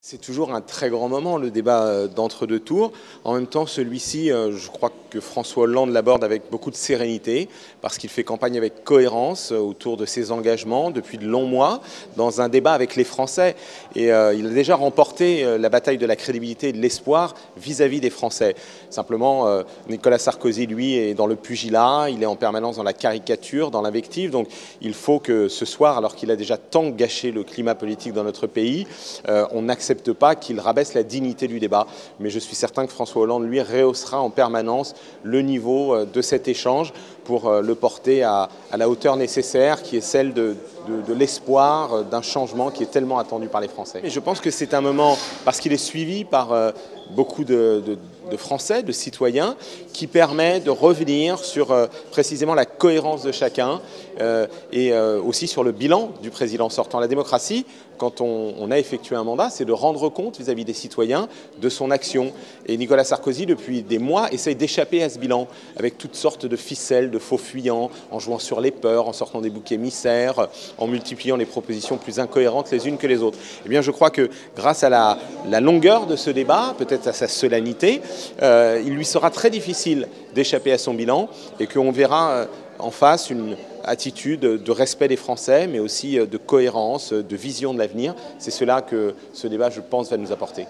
C'est toujours un très grand moment, le débat d'entre-deux tours. En même temps, celui-ci, je crois que François Hollande l'aborde avec beaucoup de sérénité, parce qu'il fait campagne avec cohérence autour de ses engagements depuis de longs mois, dans un débat avec les Français. Et il a déjà remporté la bataille de la crédibilité et de l'espoir vis-à-vis des Français. Simplement, Nicolas Sarkozy, lui, est dans le pugilat, il est en permanence dans la caricature, dans l'invective. Donc il faut que ce soir, alors qu'il a déjà tant gâché le climat politique dans notre pays, on n'accepte pas qu'il rabaisse la dignité du débat. Mais je suis certain que François Hollande, lui, rehaussera en permanence le niveau de cet échange pour le porter à la hauteur nécessaire, qui est celle de l'espoir d'un changement qui est tellement attendu par les Français. Et je pense que c'est un moment, parce qu'il est suivi par beaucoup de Français, de citoyens, qui permet de revenir sur précisément la cohérence de chacun et aussi sur le bilan du président sortant. La démocratie, quand on a effectué un mandat, c'est de rendre compte vis-à-vis des citoyens de son action. Et Nicolas Sarkozy, depuis des mois, essaye d'échapper à ce bilan avec toutes sortes de ficelles, de faux fuyants, en jouant sur les peurs, en sortant des boucs émissaires, en multipliant les propositions plus incohérentes les unes que les autres. Eh bien, je crois que grâce à la longueur de ce débat, peut-être à sa solennité, il lui sera très difficile d'échapper à son bilan et qu'on verra en face une attitude de respect des Français, mais aussi de cohérence, de vision de l'avenir. C'est cela que ce débat, je pense, va nous apporter.